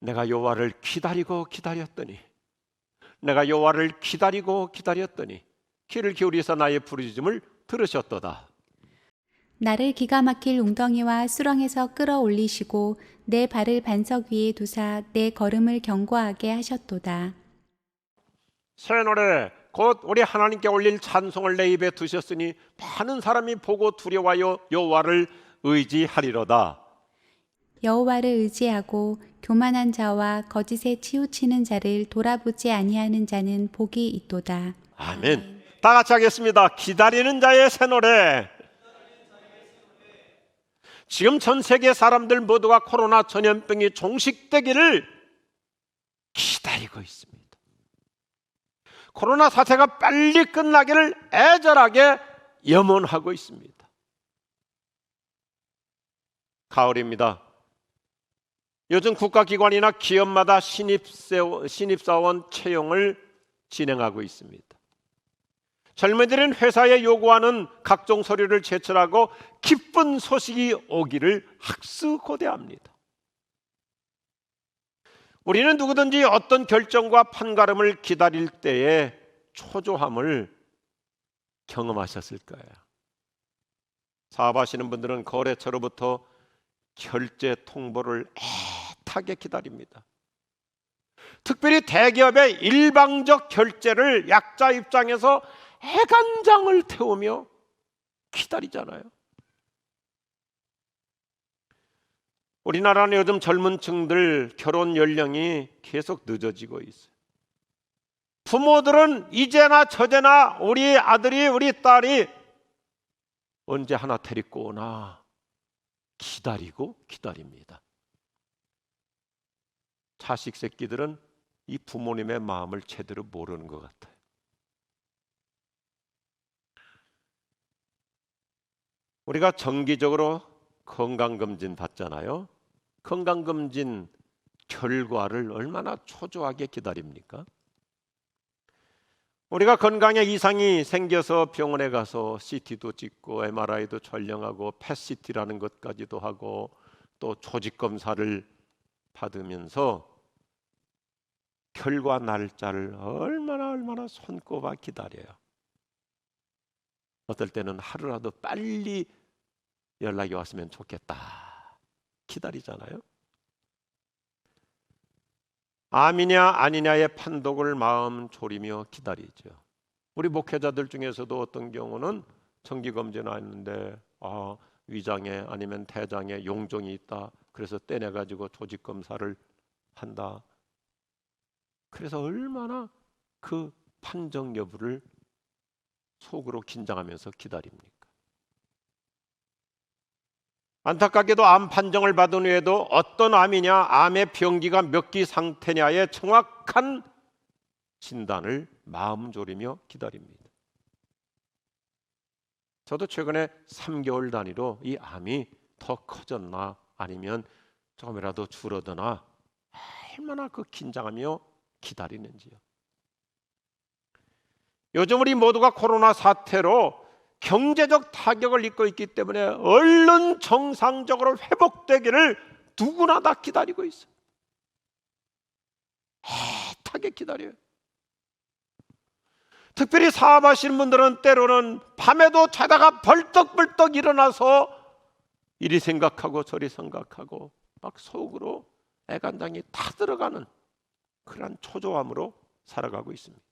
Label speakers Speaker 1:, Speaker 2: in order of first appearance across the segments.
Speaker 1: 내가 여호와를 기다리고 기다렸더니 내가 여호와를 기다리고 기다렸더니 귀를 기울이서 나의 부르짖음을 들으셨도다.
Speaker 2: 나를 기가 막힐 웅덩이와 수렁에서 끌어올리시고 내 발을 반석 위에 두사 내 걸음을 견고하게 하셨도다.
Speaker 1: 새 노래 곧 우리 하나님께 올릴 찬송을 내 입에 두셨으니 많은 사람이 보고 두려워하여 여호와를 의지하리로다.
Speaker 2: 여호와를 의지하고 교만한 자와 거짓에 치우치는 자를 돌아보지 아니하는 자는 복이 있도다.
Speaker 1: 아멘. 다 같이 하겠습니다. 기다리는 자의 새 노래. 지금 전 세계 사람들 모두가 코로나 전염병이 종식되기를 기다리고 있습니다. 코로나 사태가 빨리 끝나기를 애절하게 염원하고 있습니다. 가을입니다. 요즘 국가기관이나 기업마다 신입사원 채용을 진행하고 있습니다. 젊은이들은 회사에 요구하는 각종 서류를 제출하고 기쁜 소식이 오기를 학수고대합니다. 우리는 누구든지 어떤 결정과 판가름을 기다릴 때에 초조함을 경험하셨을 거예요. 사업하시는 분들은 거래처로부터 결제 통보를 애타게 기다립니다. 특별히 대기업의 일방적 결제를 약자 입장에서 애간장을 태우며 기다리잖아요. 우리나라는 요즘 젊은 층들 결혼 연령이 계속 늦어지고 있어요. 부모들은 이제나 저제나 우리 아들이 우리 딸이 언제 하나 데리고 오나 기다리고 기다립니다. 자식 새끼들은 이 부모님의 마음을 제대로 모르는 것 같아요. 우리가 정기적으로 건강검진 받잖아요. 건강검진 결과를 얼마나 초조하게 기다립니까? 우리가 건강에 이상이 생겨서 병원에 가서 CT도 찍고 MRI도 촬영하고 펫CT라는 것까지도 하고 또 조직검사를 받으면서 결과 날짜를 얼마나 손꼽아 기다려요. 어떨 때는 하루라도 빨리 연락이 왔으면 좋겠다 기다리잖아요. 암이냐 아니냐의 판독을 마음 졸이며 기다리죠. 우리 목회자들 중에서도 어떤 경우는 정기검진 왔는데 위장에 아니면 대장에 용종이 있다. 그래서 떼내가지고 조직검사를 한다. 그래서 얼마나 그 판정 여부를 속으로 긴장하면서 기다립니까? 안타깝게도 암 판정을 받은 후에도 어떤 암이냐, 암의 병기가 몇 기 상태냐의 정확한 진단을 마음 졸이며 기다립니다. 저도 최근에 3개월 단위로 이 암이 더 커졌나 아니면 조금이라도 줄어드나 얼마나 그 긴장하며 기다리는지요. 요즘 우리 모두가 코로나 사태로 경제적 타격을 입고 있기 때문에 얼른 정상적으로 회복되기를 누구나 다 기다리고 있어요. 애타게 기다려요. 특별히 사업하시는 분들은 때로는 밤에도 자다가 벌떡벌떡 일어나서 이리 생각하고 저리 생각하고 막 속으로 애간장이 다 들어가는 그런 초조함으로 살아가고 있습니다.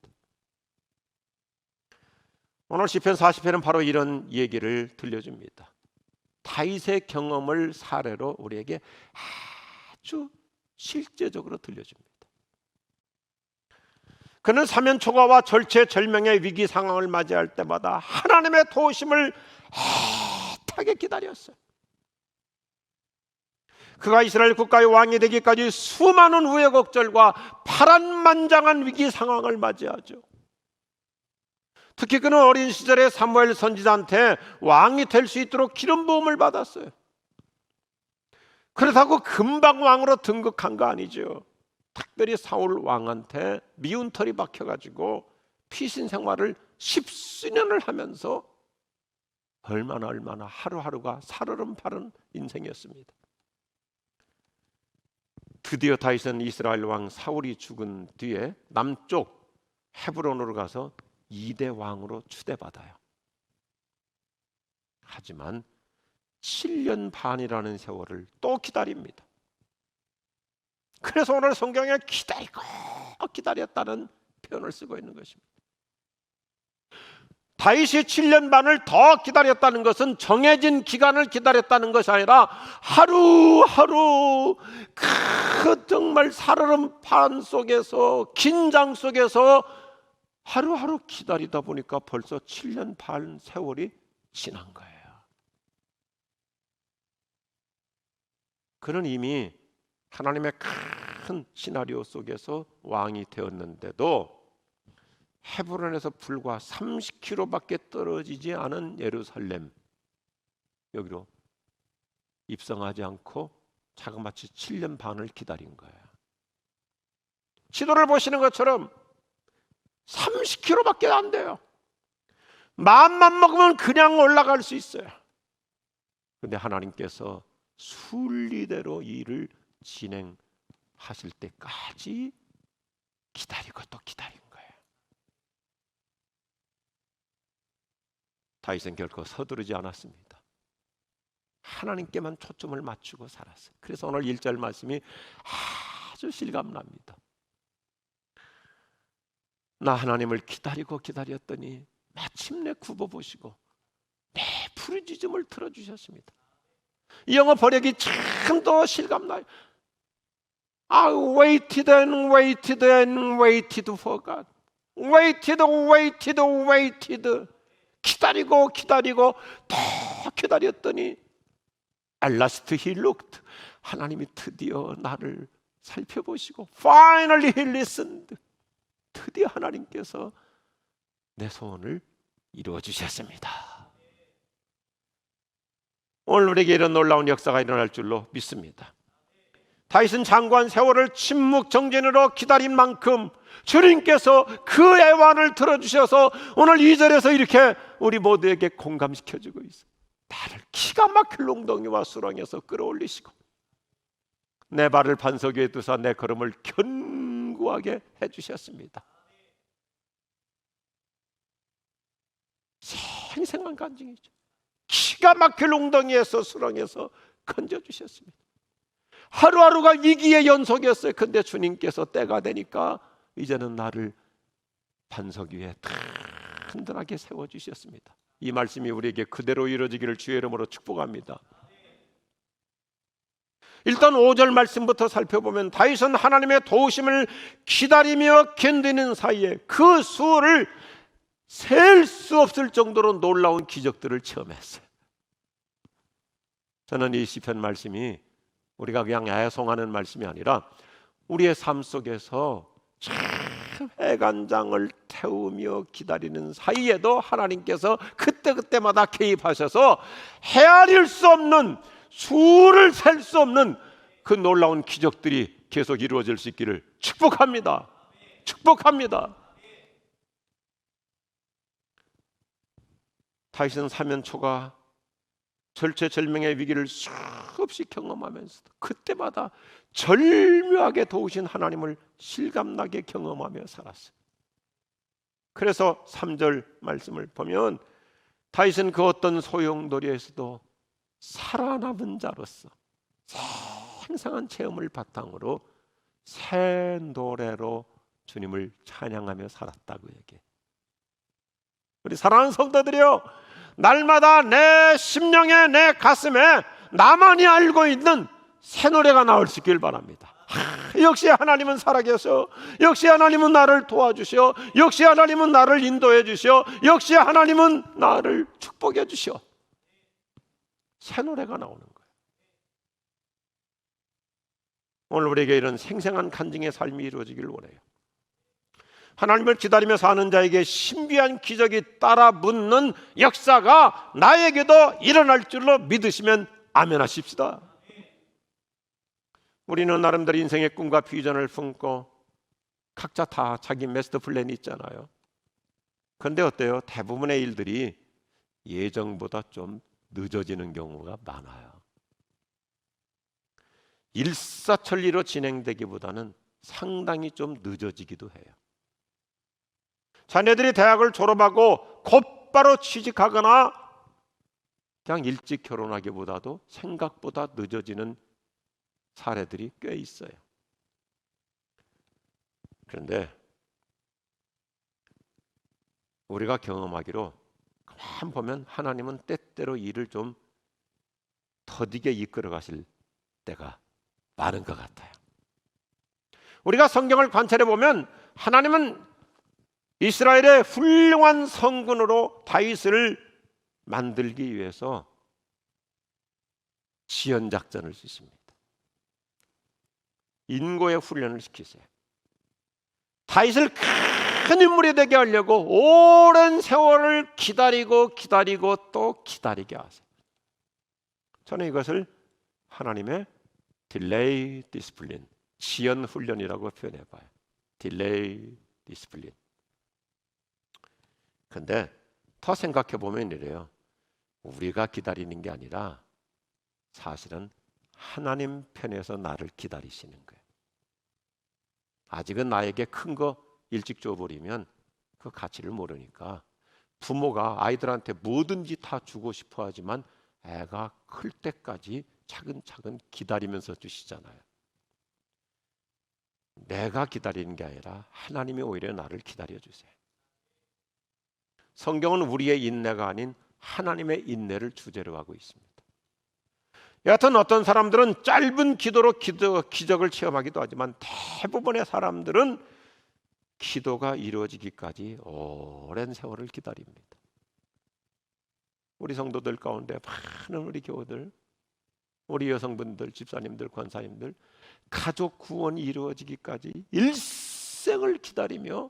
Speaker 1: 오늘 시편 40편은 바로 이런 얘기를 들려줍니다. 다윗의 경험을 사례로 우리에게 아주 실제적으로 들려줍니다. 그는 사면초가와 절체절명의 위기 상황을 맞이할 때마다 하나님의 도우심을 애타게 기다렸어요. 그가 이스라엘 국가의 왕이 되기까지 수많은 우여곡절과 파란만장한 위기 상황을 맞이하죠. 특히 그는 어린 시절에 사무엘 선지자한테 왕이 될 수 있도록 기름 부음을 받았어요. 그렇다고 금방 왕으로 등극한 거 아니죠. 특별히 사울 왕한테 미운 털이 박혀가지고 피신 생활을 10수년을 하면서 얼마나 하루하루가 살얼음 파른 인생이었습니다. 드디어 다윗은 이스라엘 왕 사울이 죽은 뒤에 남쪽 헤브론으로 가서 2대 왕으로 추대받아요. 하지만 7년 반이라는 세월을 또 기다립니다. 그래서 오늘 성경에 기다리고 기다렸다는 표현을 쓰고 있는 것입니다. 다윗이 7년 반을 더 기다렸다는 것은 정해진 기간을 기다렸다는 것이 아니라 하루하루 그 정말 살얼음판 속에서 긴장 속에서 하루하루 기다리다 보니까 벌써 7년 반 세월이 지난 거예요. 그는 이미 하나님의 큰 시나리오 속에서 왕이 되었는데도 헤브론에서 불과 30km밖에 떨어지지 않은 예루살렘 여기로 입성하지 않고 자그마치 7년 반을 기다린 거예요. 지도를 보시는 것처럼 30km밖에 안 돼요. 마음만 먹으면 그냥 올라갈 수 있어요. 그런데 하나님께서 순리대로 일을 진행하실 때까지 기다리고 또 기다린 거예요. 다윗은 결코 서두르지 않았습니다. 하나님께만 초점을 맞추고 살았어요. 그래서 오늘 1절 말씀이 아주 실감납니다. 나 하나님을 기다리고 기다렸더니 마침내 굽어보시고 내 부르짖음을 들어주셨습니다. 이 영어 번역이 참 더 실감나요. I waited and waited and waited for God. waited. 기다리고 더 기다렸더니 at last he looked. 하나님이 드디어 나를 살펴보시고 finally he listened. 드디어 하나님께서 내 소원을 이루어 주셨습니다. 오늘 우리에게 이런 놀라운 역사가 일어날 줄로 믿습니다. 다윗은 장구한 세월을 침묵 정진으로 기다린 만큼 주님께서 그 애환을 들어주셔서 오늘 2절에서 이렇게 우리 모두에게 공감시켜주고 있어요. 나를 기가 막힐 웅덩이와 수렁에서 끌어올리시고 내 발을 반석 위에 두사 내 걸음을 견고하게 해주셨습니다. 생생한 간증이죠. 기가 막힐 웅덩이에서 수렁에서 건져주셨습니다. 하루하루가 위기의 연속이었어요. 근데 주님께서 때가 되니까 이제는 나를 반석 위에 든든하게 세워주셨습니다. 이 말씀이 우리에게 그대로 이루어지기를 주의 이름으로 축복합니다. 일단 5절 말씀부터 살펴보면 다윗은 하나님의 도우심을 기다리며 견디는 사이에 그 수를 셀 수 없을 정도로 놀라운 기적들을 체험했어요. 저는 이 시편 말씀이 우리가 그냥 애송하는 말씀이 아니라 우리의 삶 속에서 참 해간장을 태우며 기다리는 사이에도 하나님께서 그때마다 개입하셔서 헤아릴 수 없는 수를 셀 수 없는 그 놀라운 기적들이 계속 이루어질 수 있기를 축복합니다. 다윗은 사면초가 절체절명의 위기를 수없이 경험하면서도 그때마다 절묘하게 도우신 하나님을 실감나게 경험하며 살았어요. 그래서 3절 말씀을 보면 다윗은 그 어떤 소용돌이에서도 살아남은 자로서 생생한 체험을 바탕으로 새 노래로 주님을 찬양하며 살았다고 얘기해요. 우리 사랑하는 성도들이요, 날마다 내 심령에 내 가슴에 나만이 알고 있는 새 노래가 나올 수 있길 바랍니다. 역시 하나님은 살아계셔. 역시 하나님은 나를 도와주셔. 역시 하나님은 나를 인도해 주셔. 역시 하나님은 나를 축복해 주셔. 새 노래가 나오는 거예요. 오늘 우리에게 이런 생생한 간증의 삶이 이루어지길 원해요. 하나님을 기다리며 사는 자에게 신비한 기적이 따라 붙는 역사가 나에게도 일어날 줄로 믿으시면 아멘 하십시다. 우리는 나름대로 인생의 꿈과 비전을 품고 각자 다 자기 마스터 플랜이 있잖아요. 그런데 어때요? 대부분의 일들이 예정보다 좀 늦어지는 경우가 많아요. 일사천리로 진행되기보다는 상당히 좀 늦어지기도 해요. 자녀들이 대학을 졸업하고 곧바로 취직하거나 그냥 일찍 결혼하기보다도 생각보다 늦어지는 사례들이 꽤 있어요. 그런데 우리가 경험하기로 가만 보면 하나님은 때때로 일을 좀 더디게 이끌어 가실 때가 많은 것 같아요. 우리가 성경을 관찰해 보면 하나님은 이스라엘의 훌륭한 성군으로 다윗을 만들기 위해서 지연 작전을 쓰십니다. 인고의 훈련을 시키세요. 다윗을 큰 인물이 되게 하려고 오랜 세월을 기다리고 또 기다리게 하세요. 저는 이것을 하나님의 딜레이 디스플린, 지연 훈련이라고 표현해 봐요. 딜레이 디스플린. 근데 더 생각해 보면 이래요. 우리가 기다리는 게 아니라 사실은 하나님 편에서 나를 기다리시는 거예요. 아직은 나에게 큰 거 일찍 줘버리면 그 가치를 모르니까 부모가 아이들한테 뭐든지 다 주고 싶어 하지만 애가 클 때까지 차근차근 기다리면서 주시잖아요. 내가 기다리는 게 아니라 하나님이 오히려 나를 기다려 주세요. 성경은 우리의 인내가 아닌 하나님의 인내를 주제로 하고 있습니다. 여하튼 어떤 사람들은 짧은 기도로 기적을 체험하기도 하지만 대부분의 사람들은 기도가 이루어지기까지 오랜 세월을 기다립니다. 우리 성도들 가운데 많은 우리 교우들, 우리 여성분들, 집사님들, 권사님들 가족 구원이 이루어지기까지 일생을 기다리며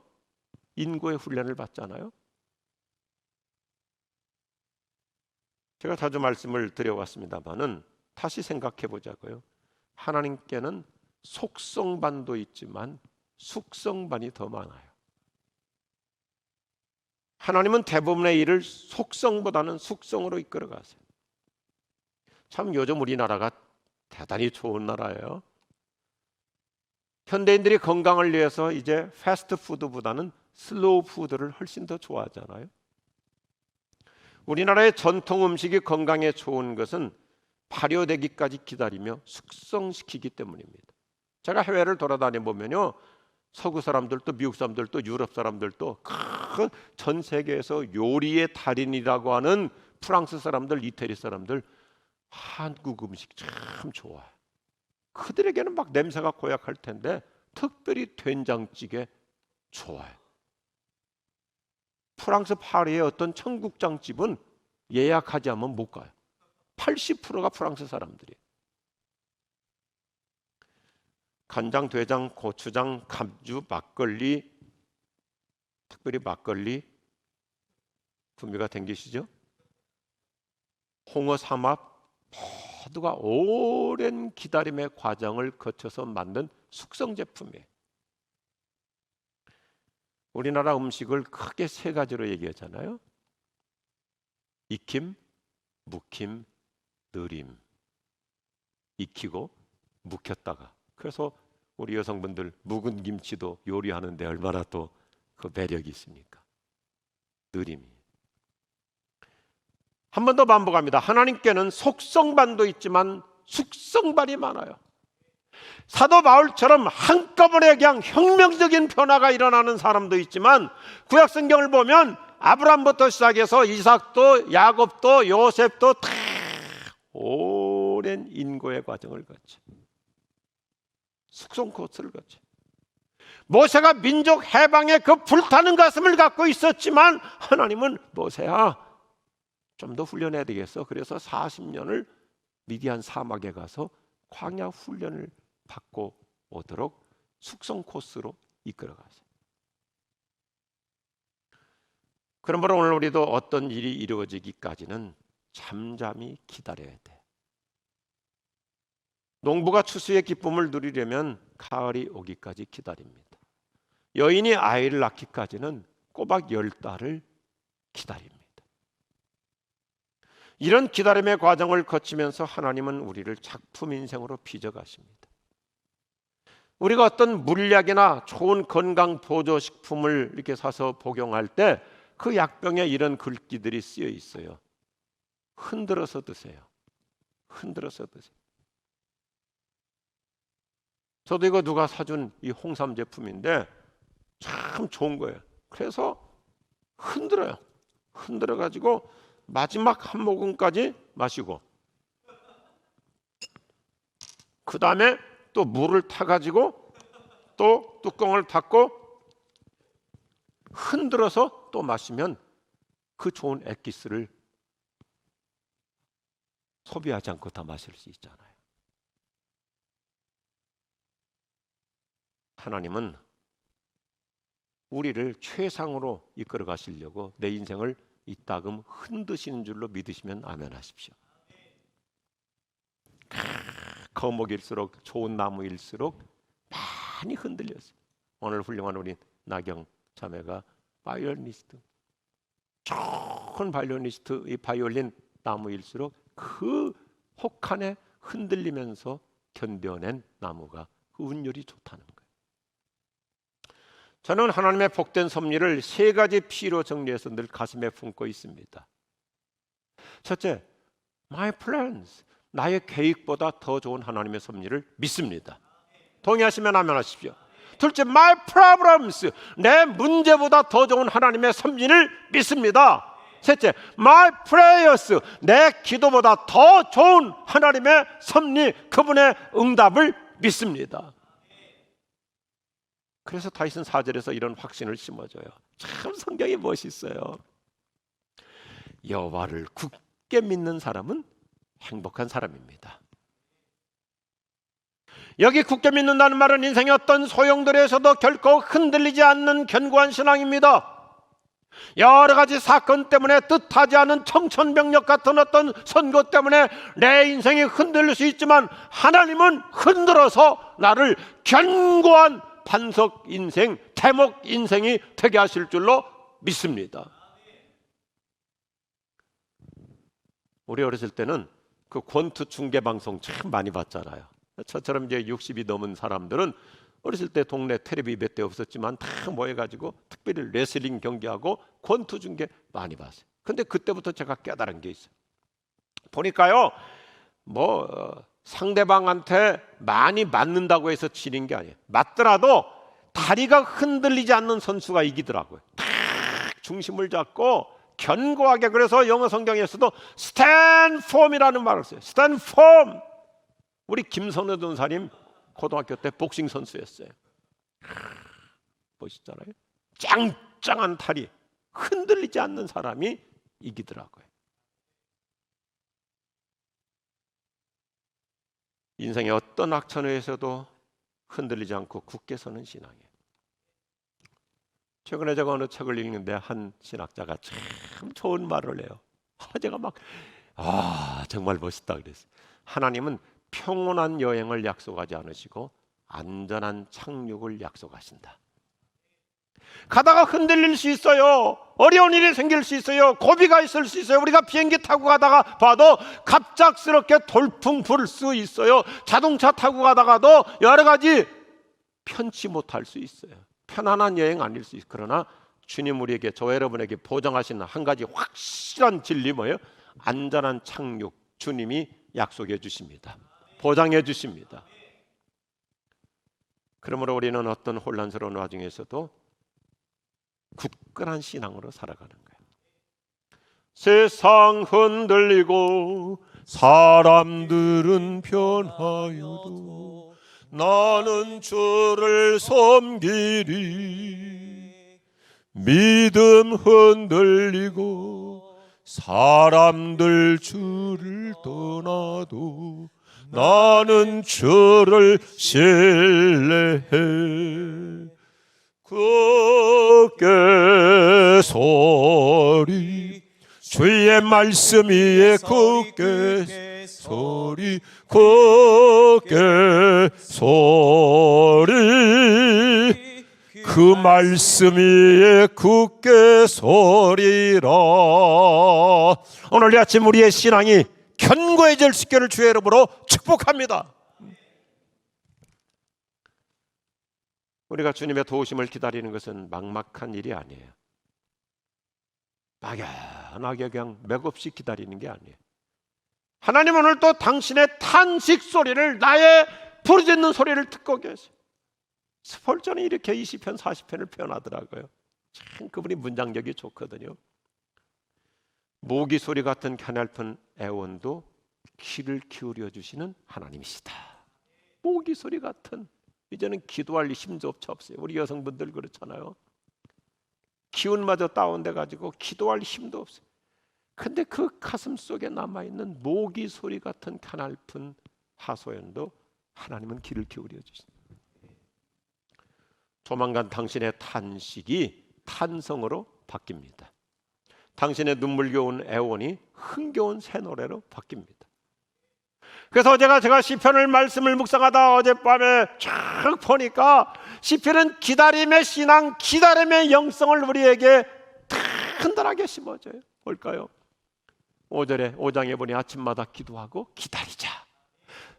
Speaker 1: 인고의 훈련을 받잖아요. 제가 자주 말씀을 드려왔습니다마는 다시 생각해 보자고요. 하나님께는 속성반도 있지만 숙성반이 더 많아요. 하나님은 대부분의 일을 속성보다는 숙성으로 이끌어 가세요. 참 요즘 우리나라가 대단히 좋은 나라예요. 현대인들이 건강을 위해서 이제 패스트푸드보다는 슬로우 푸드를 훨씬 더 좋아하잖아요. 우리나라의 전통 음식이 건강에 좋은 것은 발효되기까지 기다리며 숙성시키기 때문입니다. 제가 해외를 돌아다녀 보면요, 서구 사람들도 미국 사람들도 유럽 사람들도 전 세계에서 요리의 달인이라고 하는 프랑스 사람들, 이태리 사람들 한국 음식 참 좋아해요. 그들에게는 막 냄새가 고약할 텐데 특별히 된장찌개 좋아해요. 프랑스 파리의 어떤 청국장집은 예약하지 않으면 못 가요. 80%가 프랑스 사람들이에요. 간장, 된장, 고추장, 감주, 막걸리, 특별히 막걸리 구미가 땡기시죠? 홍어, 삼합 모두가 오랜 기다림의 과정을 거쳐서 만든 숙성 제품이에요. 우리나라 음식을 크게 세 가지로 얘기하잖아요. 익힘, 묵힘, 느림. 익히고 묵혔다가. 그래서 우리 여성분들 묵은 김치도 요리하는데 얼마나 또 그 매력이 있습니까? 느림이. 한 번 더 반복합니다. 하나님께는 속성반도 있지만 숙성반이 많아요. 사도 바울처럼 한꺼번에 그냥 혁명적인 변화가 일어나는 사람도 있지만 구약 성경을 보면 아브라함부터 시작해서 이삭도 야곱도 요셉도 다 오랜 인고의 과정을 거쳐 숙성 코스를 거쳐 모세가 민족 해방의 그 불타는 가슴을 갖고 있었지만 하나님은 모세야 좀 더 훈련해야 되겠어. 그래서 40년을 미디안 사막에 가서 광야 훈련을 받고 오도록 숙성 코스로 이끌어가세요. 그러므로 오늘 우리도 어떤 일이 이루어지기까지는 잠잠히 기다려야 돼. 농부가 추수의 기쁨을 누리려면 가을이 오기까지 기다립니다. 여인이 아이를 낳기까지는 꼬박 10달을 기다립니다. 이런 기다림의 과정을 거치면서 하나님은 우리를 작품 인생으로 빚어가십니다. 우리가 어떤 물약이나 좋은 건강 보조식품을 이렇게 사서 복용할 때 그 약병에 이런 글귀들이 쓰여 있어요. 흔들어서 드세요. 흔들어서 드세요. 저도 이거 누가 사준 이 홍삼 제품인데 참 좋은 거예요. 그래서 흔들어요. 흔들어 가지고 마지막 한 모금까지 마시고, 그 다음에 또 물을 타 가지고 또 뚜껑을 닫고 흔들어서 또 마시면 그 좋은 액기스를 소비하지 않고 다 마실 수 있잖아요. 하나님은 우리를 최상으로 이끌어 가시려고 내 인생을 이따금 흔드시는 줄로 믿으시면 아멘 하십시오. 거목일수록 좋은 나무일수록 많이 흔들렸어요. 오늘 훌륭한 우리 나경 자매가 바이올리니스트, 좋은 바이올리니스트, 이 바이올린 나무일수록 그 혹한에 흔들리면서 견뎌낸 나무가 그 운율이 좋다는 거예요. 저는 하나님의 복된 섭리를 세 가지 P로 정리해서 늘 가슴에 품고 있습니다. 첫째, my plans, 나의 계획보다 더 좋은 하나님의 섭리를 믿습니다. 동의하시면 아멘 하십시오. 둘째, my problems, 내 문제보다 더 좋은 하나님의 섭리를 믿습니다. 셋째, my prayers, 내 기도보다 더 좋은 하나님의 섭리, 그분의 응답을 믿습니다. 그래서 다윗은 4절에서 이런 확신을 심어줘요. 참 성경이 멋있어요. 여호와를 굳게 믿는 사람은 행복한 사람입니다. 여기 굳게 믿는다는 말은 인생의 어떤 소용돌이에서도 결코 흔들리지 않는 견고한 신앙입니다. 여러 가지 사건 때문에 뜻하지 않은 청천벽력 같은 어떤 선고 때문에 내 인생이 흔들릴 수 있지만 하나님은 흔들어서 나를 견고한 반석 인생, 대목 인생이 되게 하실 줄로 믿습니다. 우리 어렸을 때는 그 권투 중계 방송 참 많이 봤잖아요. 저처럼 이제 60이 넘은 사람들은 어렸을 때 동네 텔레비 몇 대 없었지만 다 모여가지고 특별히 레슬링 경기하고 권투 중계 많이 봤어요. 근데 그때부터 제가 깨달은 게 있어요. 보니까요, 상대방한테 많이 맞는다고 해서 지는 게 아니에요. 맞더라도 다리가 흔들리지 않는 선수가 이기더라고요. 딱 중심을 잡고 견고하게. 그래서 영어 성경에서도 stand firm이라는 말을 써요. stand firm. 우리 김선우 전사님 고등학교 때 복싱 선수였어요. 멋있잖아요. 짱짱한 다리, 흔들리지 않는 사람이 이기더라고요. 인생의 어떤 악천후에서도 흔들리지 않고 굳게 서는 신앙이에요. 최근에 제가 어느 책을 읽는데 한 신학자가 참 좋은 말을 해요. 제가 정말 멋있다 그랬어요. 하나님은 평온한 여행을 약속하지 않으시고 안전한 착륙을 약속하신다. 가다가 흔들릴 수 있어요. 어려운 일이 생길 수 있어요. 고비가 있을 수 있어요. 우리가 비행기 타고 가다가 봐도 갑작스럽게 돌풍 불 수 있어요. 자동차 타고 가다가도 여러 가지 편치 못할 수 있어요. 편안한 여행 아닐 수 있어요. 그러나 주님 우리에게, 저 여러분에게 보장하시는 한 가지 확실한 진리 뭐예요? 안전한 착륙 주님이 약속해 주십니다. 보장해 주십니다. 그러므로 우리는 어떤 혼란스러운 와중에서도 굳건한 신앙으로 살아가는 거예요. 세상 흔들리고 사람들은 변하여도 나는 주를 섬기리. 믿음 흔들리고 사람들 주를 떠나도 나는 주를 신뢰해. 굳게 서리, 주의 말씀 위에 굳게 서리, 굳게 서리, 그 말씀이 굳게 서리라. 오늘 이 아침 우리의 신앙이 견고해질 수 있기를 주의 이름으로 축복합니다. 우리가 주님의 도우심을 기다리는 것은 막막한 일이 아니에요. 막연하게 그냥 맥없이 기다리는 게 아니에요. 하나님 오늘 또 당신의 탄식 소리를, 나의 부르짖는 소리를 듣고 계세요. 스폴전이 이렇게 20편 40편을 표현하더라고요. 참 그분이 문장력이 좋거든요. 모기 소리 같은 가냘픈 애원도 귀를 기울여 주시는 하나님이시다. 모기 소리 같은, 이제는 기도할 힘조차 없어요. 우리 여성분들 그렇잖아요. 기운마저 다운돼 가지고 기도할 힘도 없어요. 근데 그 가슴 속에 남아있는 모기 소리 같은 가냘픈 하소연도 하나님은 귀를 기울여 주신다. 조만간 당신의 탄식이 탄성으로 바뀝니다. 당신의 눈물겨운 애원이 흥겨운 새 노래로 바뀝니다. 그래서 제가 시편을 말씀을 묵상하다 어젯밤에 쫙 보니까 시편은 기다림의 신앙, 기다림의 영성을 우리에게 든든하게 심어줘요. 뭘까요? 5장에 보니 아침마다 기도하고 기다리자.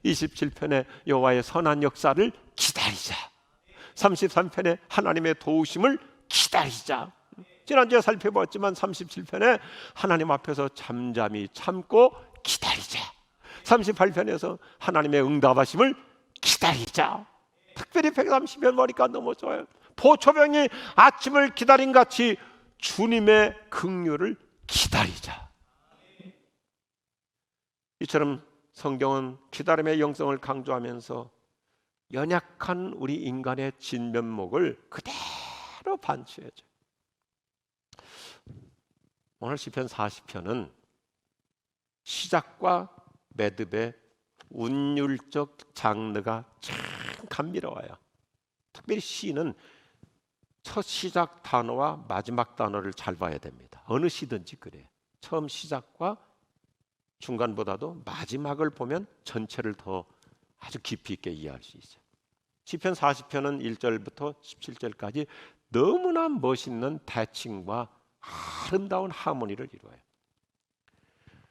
Speaker 1: 27편에 여호와의 선한 역사를 기다리자. 33편에 하나님의 도우심을 기다리자. 지난주에 살펴봤지만 37편에 하나님 앞에서 잠잠히 참고 기다리자. 38편에서 하나님의 응답하심을 기다리자. 특별히 130편 보니까 너무 좋아요. 보초병이 아침을 기다린 같이 주님의 긍휼을 기다리자. 이처럼 성경은 기다림의 영성을 강조하면서 연약한 우리 인간의 진면목을 그대로 반추해줘요. 오늘 시편 40편은 시작과 매듭의 운율적 장르가 참 감미로워요. 특별히 시는 첫 시작 단어와 마지막 단어를 잘 봐야 됩니다. 어느 시든지 그래요. 처음 시작과 중간보다도 마지막을 보면 전체를 더 아주 깊이 있게 이해할 수 있어요. 시편 40편은 1절부터 17절까지 너무나 멋있는 대칭과 아름다운 하모니를 이루어요.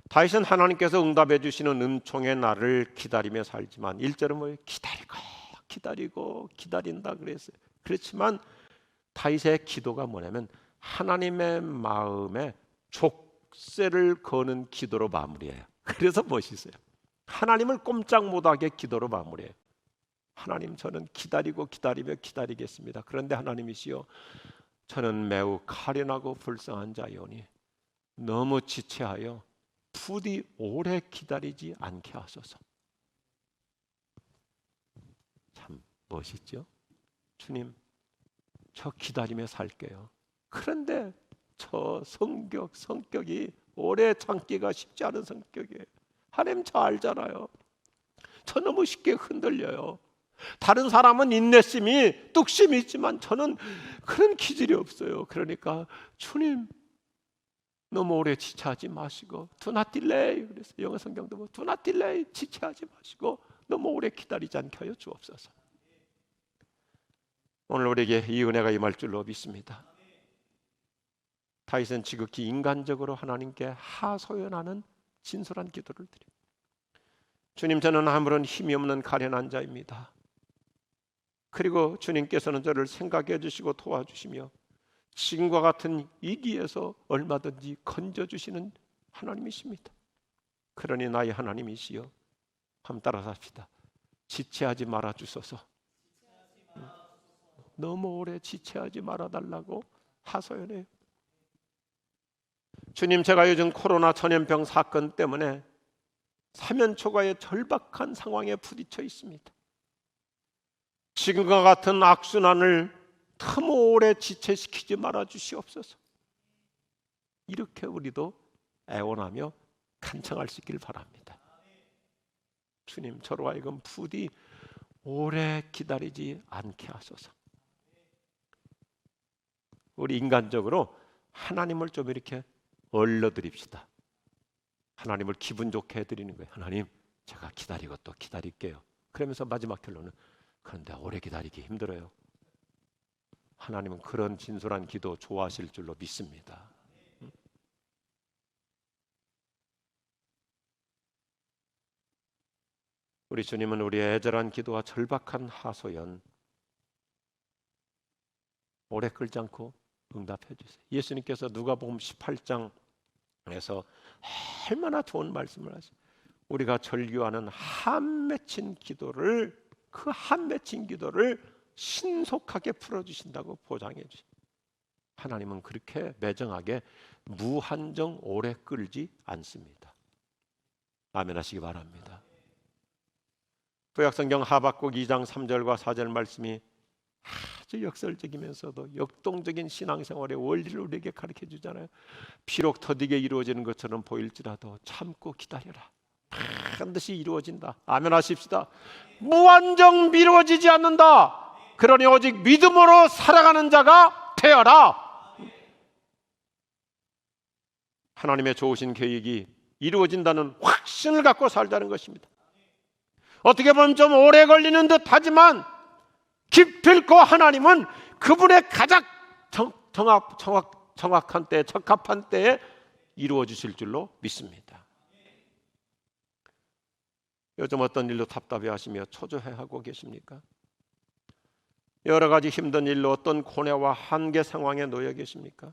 Speaker 1: 다윗은 하나님께서 응답해 주시는 은총의 날을 기다리며 살지만 1절은 뭐예요? 기다리고 기다린다 그랬어요. 그렇지만 다윗의 기도가 뭐냐면 하나님의 마음에 족쇄를 거는 기도로 마무리해요. 그래서 멋있어요. 하나님을 꼼짝 못하게 기도로 마무리해요. 하나님, 저는 기다리고 기다리며 기다리겠습니다. 그런데 하나님이시여, 저는 매우 가련하고 불쌍한 자이오니 너무 지체하여 부디 오래 기다리지 않게 하소서. 참 멋있죠? 주님, 저 기다리며 살게요. 그런데 저 성격이 오래 참기가 쉽지 않은 성격이에요. 하나님 저 알잖아요. 저 너무 쉽게 흔들려요. 다른 사람은 인내심이, 뚝심이 있지만 저는 그런 기질이 없어요. 그러니까 주님, 너무 오래 지체하지 마시고 Do not delay. 그래서 영어 성경도 뭐 Do not delay, 지체하지 마시고 너무 오래 기다리지 않게 하여 주옵소서. 오늘 우리에게 이 은혜가 임할 줄로 믿습니다. 다윗은 지극히 인간적으로 하나님께 하소연하는 진솔한 기도를 드립니다. 주님, 저는 아무런 힘이 없는 가련한 자입니다. 그리고 주님께서는 저를 생각해 주시고 도와주시며 지금과 같은 위기에서 얼마든지 건져주시는 하나님이십니다. 그러니 나의 하나님이시여, 함 따라서 합시다. 지체하지 말아 주소서. 너무 오래 지체하지 말아달라고 하소연해요. 주님, 제가 요즘 코로나 전염병 사건 때문에 사면초가의 절박한 상황에 부딪혀 있습니다. 지금과 같은 악순환을 너무 오래 지체시키지 말아 주시옵소서. 이렇게 우리도 애원하며 간청할 수 있길 바랍니다. 주님, 저로 하여금 부디 오래 기다리지 않게 하소서. 우리 인간적으로 하나님을 좀 이렇게 얼러드립시다. 하나님을 기분 좋게 해드리는 거예요. 하나님, 제가 기다리고 또 기다릴게요. 그러면서 마지막 결론은, 그런데 오래 기다리기 힘들어요. 하나님은 그런 진솔한 기도 좋아하실 줄로 믿습니다. 우리 주님은 우리의 애절한 기도와 절박한 하소연 오래 끌지 않고 응답해 주세요. 예수님께서 누가복음 18장에서 얼마나 좋은 말씀을 하세요. 우리가 절규하는 한 맺힌 기도를, 그 한 맺힌 기도를 신속하게 풀어주신다고 보장해 주세요. 하나님은 그렇게 매정하게 무한정 오래 끌지 않습니다. 아멘 하시기 바랍니다. 구약성경 하박국 2장 3절과 4절 말씀이 아주 역설적이면서도 역동적인 신앙생활의 원리를 우리에게 가르쳐 주잖아요. 비록 더디게 이루어지는 것처럼 보일지라도 참고 기다려라. 반드시 이루어진다. 아멘 하십시다. 무한정 미루어지지 않는다. 그러니 오직 믿음으로 살아가는 자가 되어라. 하나님의 좋으신 계획이 이루어진다는 확신을 갖고 살자는 것입니다. 어떻게 보면 좀 오래 걸리는 듯 하지만 기필코 하나님은 그분의 가장 정확한 때, 적합한 때에 이루어 주실 줄로 믿습니다. 요즘 어떤 일로 답답해 하시며 초조해 하고 계십니까? 여러 가지 힘든 일로 어떤 고뇌와 한계 상황에 놓여 계십니까?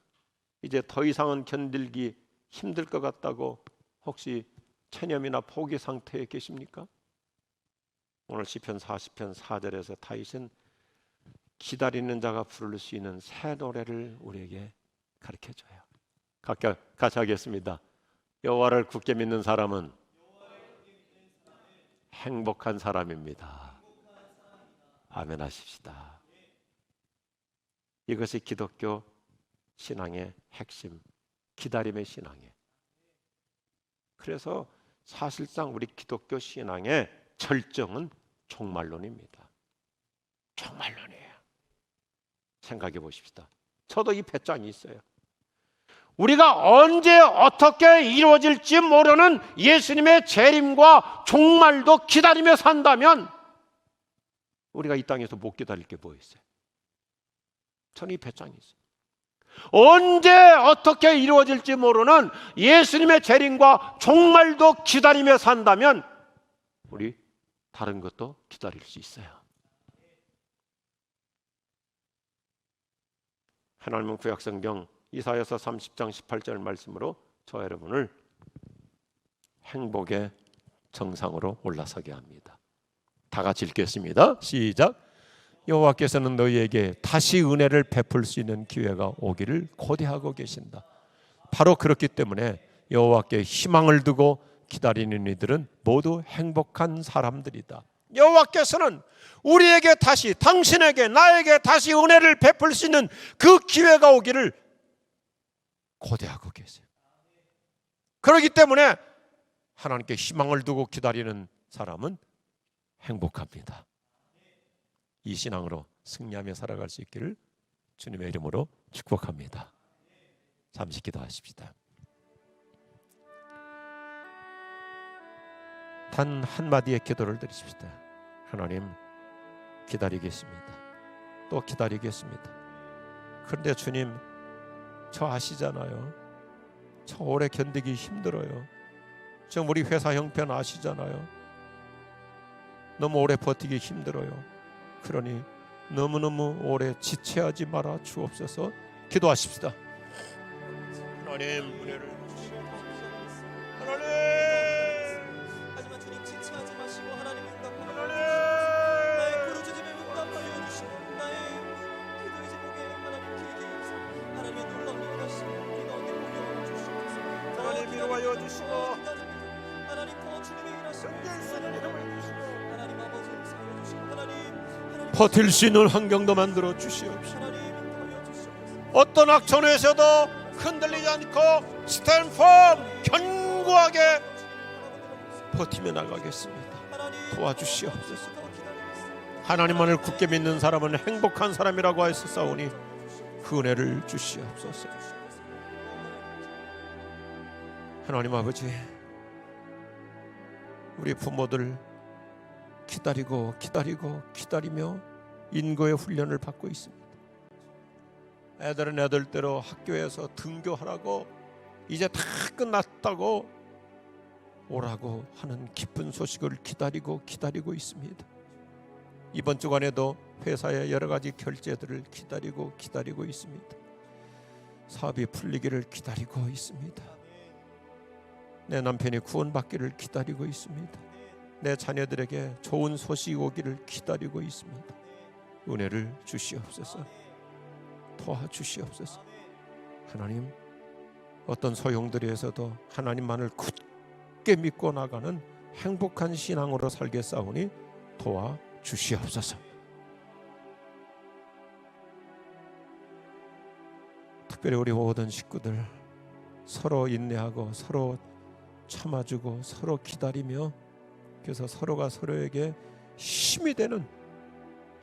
Speaker 1: 이제 더 이상은 견딜기 힘들 것 같다고 혹시 체념이나 포기 상태에 계십니까? 오늘 시편 40편 4절에서 다윗은 기다리는 자가 부를 수 있는 새 노래를 우리에게 가르쳐줘요. 같이 하겠습니다. 여호와를 굳게 믿는 사람은 행복한 사람입니다. 아멘 하십시다. 이것이 기독교 신앙의 핵심, 기다림의 신앙이에요. 그래서 사실상 우리 기독교 신앙의 절정은 종말론입니다. 종말론이에요. 생각해 보십시다. 저도 이 배짱이 있어요. 우리가 언제 어떻게 이루어질지 모르는 예수님의 재림과 종말도 기다리며 산다면 우리가 이 땅에서 못 기다릴 게 뭐 있어요? 저는 이 배짱이 있어요. 언제 어떻게 이루어질지 모르는 예수님의 재림과 종말도 기다리며 산다면 우리 다른 것도 기다릴 수 있어요. 하나님은 구약성경 이사야서 30장 18절 말씀으로 저 여러분을 행복의 정상으로 올라서게 합니다. 다 같이 읽겠습니다. 시작. 여호와께서는 너희에게 다시 은혜를 베풀 수 있는 기회가 오기를 고대하고 계신다. 바로 그렇기 때문에 여호와께 희망을 두고 기다리는 이들은 모두 행복한 사람들이다. 여호와께서는 우리에게 다시, 당신에게, 나에게 다시 은혜를 베풀 수 있는 그 기회가 오기를 고대하고 계세요. 그렇기 때문에 하나님께 희망을 두고 기다리는 사람은 행복합니다. 이 신앙으로 승리하며 살아갈 수 있기를 주님의 이름으로 축복합니다. 잠시 기도하십시다. 단 한마디의 기도를 드리십시다. 하나님, 기다리겠습니다. 또 기다리겠습니다. 그런데 주님, 저 아시잖아요. 저 오래 견디기 힘들어요. 지금 우리 회사 형편 아시잖아요. 너무 오래 버티기 힘들어요. 그러니 너무너무 오래 지체하지 말아 주옵소서. 기도하십시다. 하나님, 은혜를 주시옵소서. 하나님,
Speaker 3: 하지만 주님 지체하지 마시고 하나님 응답하여
Speaker 1: 하나님,
Speaker 3: 나의 부르짖음에 응답하여 주시고 나의 기도의 제목에 하나님 길게 해주시고 하나님의 놀라운 일하시고 우리 가운데 보여 주시옵소서.
Speaker 1: 하나님 위로하여 주시고
Speaker 3: 하나님 더 주님의 일하시고
Speaker 1: 성결선을 이루어 주시고
Speaker 3: 하나님 아버지 사여 주시고 하나님
Speaker 1: 버틸 수 있는 환경도 만들어 주시옵소서.
Speaker 3: 하나님 인도하여 주시옵소서.
Speaker 1: 어떤 악천후에서도 흔들리지 않고 스탠펌 견고하게 버티며 나가겠습니다. 도와주시옵소서. 하나님만을 굳게 믿는 사람은 행복한 사람이라고 하셨사오니 그 은혜를 주시옵소서. 하나님 아버지, 우리 부모들 기다리며 인고의 훈련을 받고 있습니다. 애들은 애들대로 학교에서 등교하라고 이제 다 끝났다고 오라고 하는 기쁜 소식을 기다리고 있습니다. 이번 주간에도 회사의 여러 가지 결제들을 기다리고 있습니다. 사업이 풀리기를 기다리고 있습니다. 내 남편이 구원받기를 기다리고 있습니다. 내 자녀들에게 좋은 소식이 오기를 기다리고 있습니다. 은혜를 주시옵소서. 도와주시옵소서. 하나님, 어떤 소용돌이에서도 하나님만을 굳게 믿고 나가는 행복한 신앙으로 살겠사오니 도와주시옵소서. 특별히 우리 모든 식구들 서로 인내하고 서로 참아주고 서로 기다리며, 그래서 서로가 서로에게 힘이 되는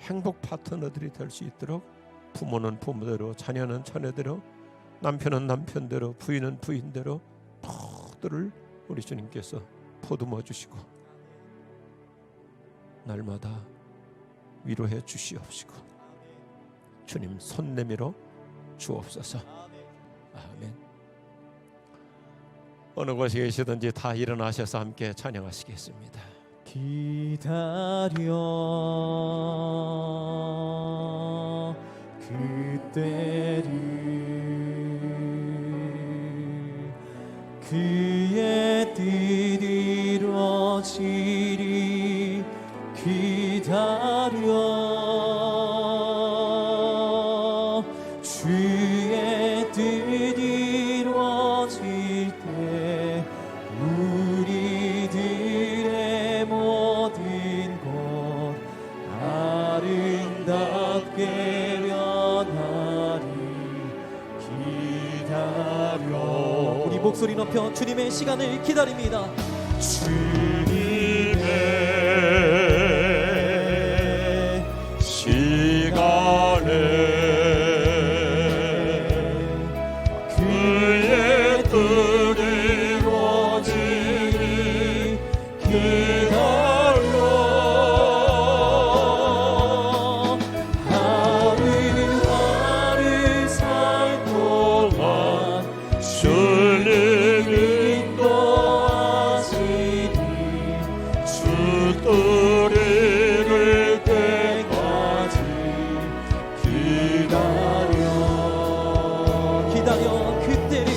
Speaker 1: 행복 파트너들이 될 수 있도록 부모는 부모대로, 자녀는 자녀대로, 남편은 남편대로, 부인은 부인대로 모두를 우리 주님께서 보듬어 주시고 날마다 위로해 주시옵시고 주님 손 내밀어 주옵소서. 아멘. 어느 곳에 계시든지 다 일어나셔서 함께 찬양하시겠습니다.
Speaker 3: 기다려 그때를 그의 뜻 이루어지리 기다려 주의 뜻 이루어질 때 우리들의 모든 것 아름답게 변하리 기다려. 우리 목소리 높여 주님의 시간을 기다립니다. 주님의 시간에 그의 뜻 이루어지리 기다려 하루하루 살 동안 주님이 인도하시리 주 뜻 이룰 때까지 기다려 그때를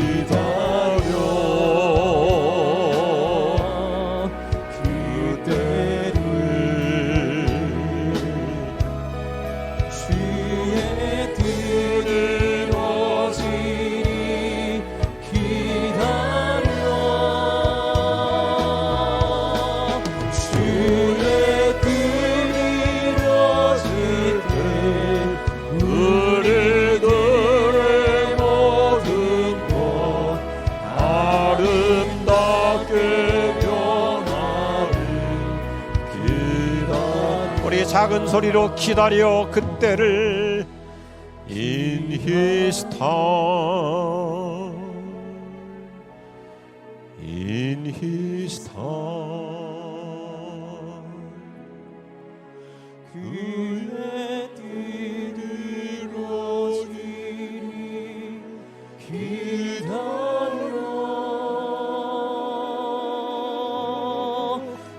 Speaker 3: 기다려 그때를 주의 뜻 이루어지리 기다려 주의 뜻 이루어질 때 우리들의 모든 것 아름답게 변하리 기다려.
Speaker 1: 우리 작은 소리로 기다려 그때를 In His time, In His time.
Speaker 3: 그의 뜻 이루어지리 기다려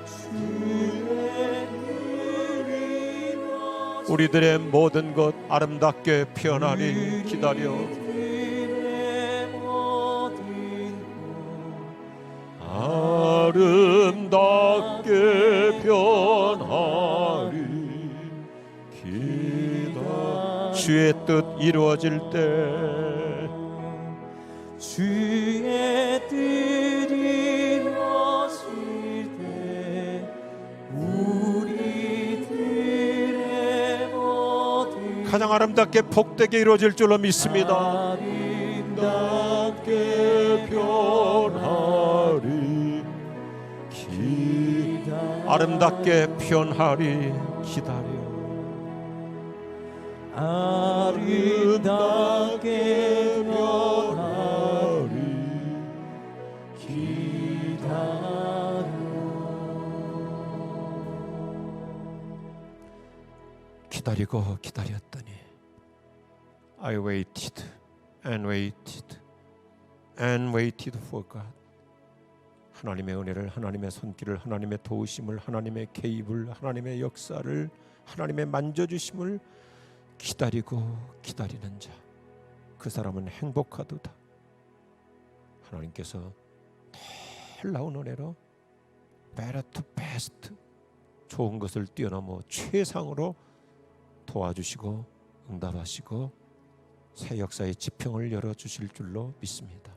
Speaker 3: 주의 뜻 이루어지리
Speaker 1: 우리들의 모든 것 아름답게 피어나리 기다려.
Speaker 3: 우리들의 모든 것
Speaker 1: 아름답게 변하리 기다려. 주의 뜻 이루어질 때
Speaker 3: 주의 뜻 이루어질 때 우리들의 모든
Speaker 1: 가장 아름답게 복되게 이루어질 줄로 믿습니다.
Speaker 3: 아름답게 변하리
Speaker 1: 아름답게 변하리 기다려.
Speaker 3: 아름답게 변하리 기다려.
Speaker 1: 기다리고 기다렸더니 I waited and waited and waited for God. 하나님의 은혜를, 하나님의 손길을, 하나님의 도우심을, 하나님의 개입을, 하나님의 역사를, 하나님의 만져주심을 기다리고 기다리는 자, 그 사람은 행복하도다. 하나님께서 놀라운 은혜로 better to best, 좋은 것을 뛰어넘어 최상으로 도와주시고 응답하시고 새 역사의 지평을 열어주실 줄로 믿습니다.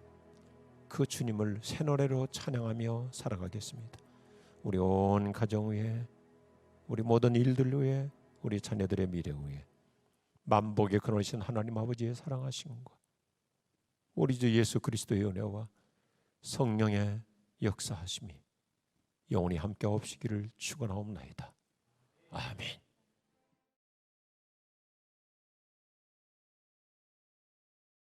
Speaker 1: 그 주님을 새 노래로 찬양하며 살아가겠습니다. 우리 온 가정 위에, 우리 모든 일들 위에, 우리 자녀들의 미래 위에 만복의 근원이신 하나님 아버지의 사랑하심과 우리 주 예수 그리스도의 은혜와 성령의 역사하심이 영원히 함께 없으기를 축원하옵나이다. 아멘.